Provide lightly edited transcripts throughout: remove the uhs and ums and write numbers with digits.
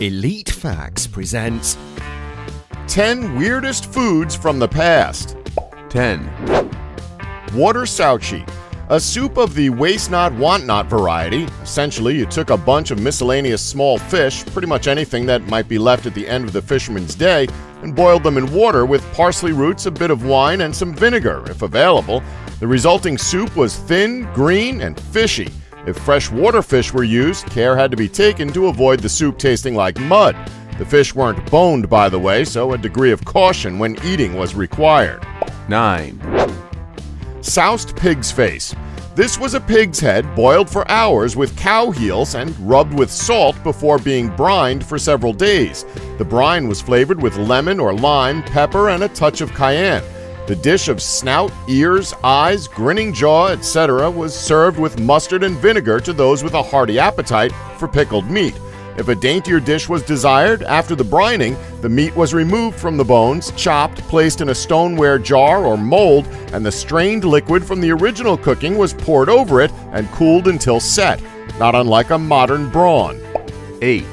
Elite Facts presents 10 weirdest foods from the past. 10. Water saucy, a soup of the waste not want not variety. Essentially, you took a bunch of miscellaneous small fish, pretty much anything that might be left at the end of the fisherman's day, and boiled them in water with parsley roots, a bit of wine, and some vinegar, if available. The resulting soup was thin, green, and fishy. If freshwater fish were used, care had to be taken to avoid the soup tasting like mud. The fish weren't boned, by the way, so a degree of caution when eating was required. 9. Soused pig's face. This was a pig's head boiled for hours with cow heels and rubbed with salt before being brined for several days. The brine was flavored with lemon or lime, pepper, and a touch of cayenne. The dish of snout, ears, eyes, grinning jaw, etc. was served with mustard and vinegar to those with a hearty appetite for pickled meat. If a daintier dish was desired, after the brining, the meat was removed from the bones, chopped, placed in a stoneware jar or mold, and the strained liquid from the original cooking was poured over it and cooled until set, not unlike a modern brawn. 8.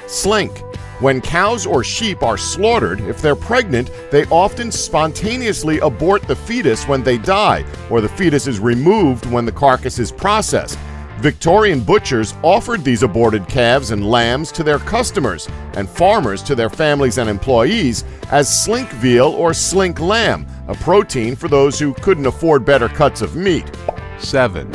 Slink. When cows or sheep are slaughtered, if they're pregnant, they often spontaneously abort the fetus when they die, or the fetus is removed when the carcass is processed. Victorian butchers offered these aborted calves and lambs to their customers, and farmers to their families and employees, as slink veal or slink lamb, a protein for those who couldn't afford better cuts of meat. 7.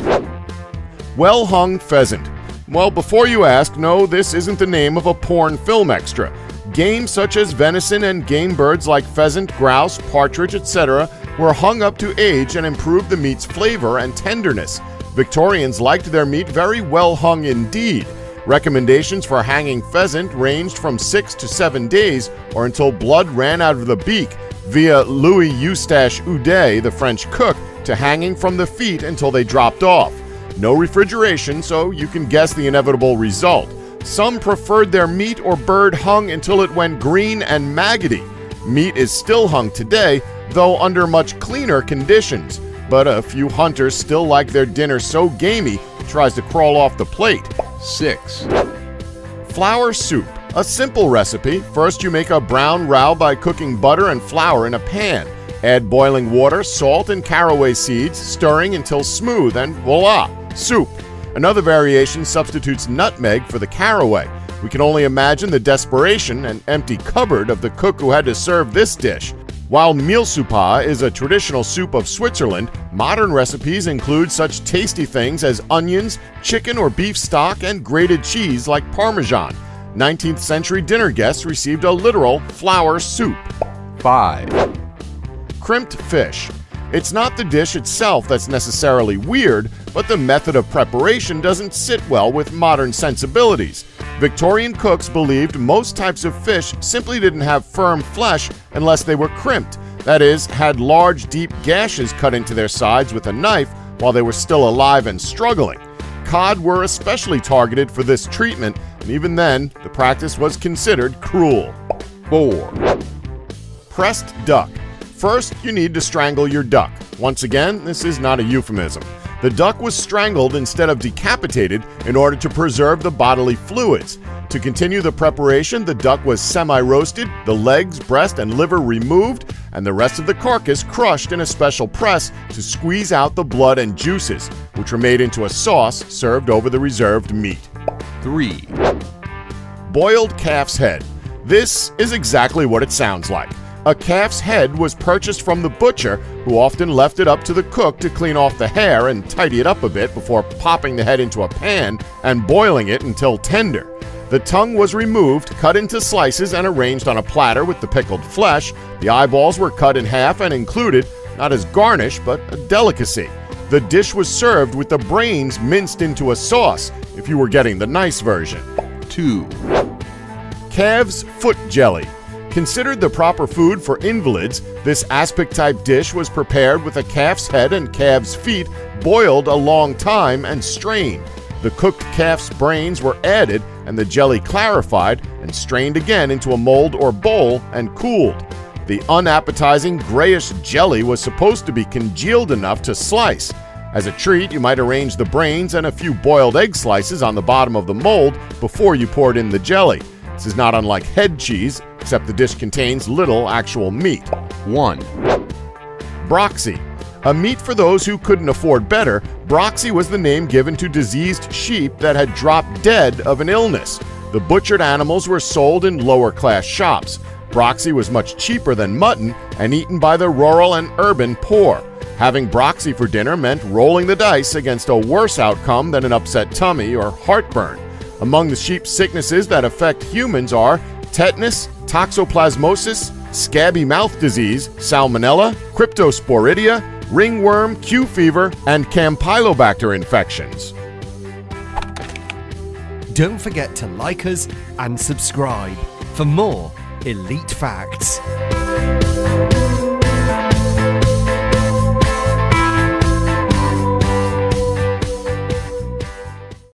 Well-hung pheasant. Well, before you ask, no, this isn't the name of a porn film extra. Game such as venison and game birds like pheasant, grouse, partridge, etc. were hung up to age and improved the meat's flavor and tenderness. Victorians liked their meat very well hung indeed. Recommendations for hanging pheasant ranged from 6 to 7 days or until blood ran out of the beak, via Louis Eustache Ude, the French cook, to hanging from the feet until they dropped off. No refrigeration, so you can guess the inevitable result. Some preferred their meat or bird hung until it went green and maggoty. Meat is still hung today, though under much cleaner conditions. But a few hunters still like their dinner so gamey it tries to crawl off the plate. 6. Flour soup. A simple recipe. First, you make a brown roux by cooking butter and flour in a pan. Add boiling water, salt, and caraway seeds, stirring until smooth, and voila, soup. Another variation substitutes nutmeg for the caraway. We can only imagine the desperation and empty cupboard of the cook who had to serve this dish. While mealsoupa is a traditional soup of Switzerland, modern recipes include such tasty things as onions, chicken or beef stock, and grated cheese like Parmesan. 19th century dinner guests received a literal flour soup. 5. Crimped fish. It's not the dish itself that's necessarily weird, but the method of preparation doesn't sit well with modern sensibilities. Victorian cooks believed most types of fish simply didn't have firm flesh unless they were crimped, that is, had large, deep gashes cut into their sides with a knife while they were still alive and struggling. Cod were especially targeted for this treatment, and even then, the practice was considered cruel. 4. Pressed duck. First, you need to strangle your duck. Once again, this is not a euphemism. The duck was strangled instead of decapitated in order to preserve the bodily fluids. To continue the preparation, the duck was semi-roasted, the legs, breast, and liver removed, and the rest of the carcass crushed in a special press to squeeze out the blood and juices, which were made into a sauce served over the reserved meat. 3. Boiled calf's head. This is exactly what it sounds like. A calf's head was purchased from the butcher, who often left it up to the cook to clean off the hair and tidy it up a bit before popping the head into a pan and boiling it until tender. The tongue was removed, cut into slices, and arranged on a platter with the pickled flesh. The eyeballs were cut in half and included, not as garnish, but a delicacy. The dish was served with the brains minced into a sauce, if you were getting the nice version. 2. Calf's foot jelly. Considered the proper food for invalids, this aspic-type dish was prepared with a calf's head and calf's feet boiled a long time and strained. The cooked calf's brains were added and the jelly clarified and strained again into a mold or bowl and cooled. The unappetizing grayish jelly was supposed to be congealed enough to slice. As a treat, you might arrange the brains and a few boiled egg slices on the bottom of the mold before you poured in the jelly. This is not unlike head cheese, except the dish contains little actual meat. 1, Broxy. A meat for those who couldn't afford better, Broxy was the name given to diseased sheep that had dropped dead of an illness. The butchered animals were sold in lower-class shops. Broxy was much cheaper than mutton and eaten by the rural and urban poor. Having Broxy for dinner meant rolling the dice against a worse outcome than an upset tummy or heartburn. Among the sheep sicknesses that affect humans are tetanus, toxoplasmosis, scabby mouth disease, salmonella, cryptosporidia, ringworm, Q fever, and Campylobacter infections. Don't forget to like us and subscribe for more elite facts.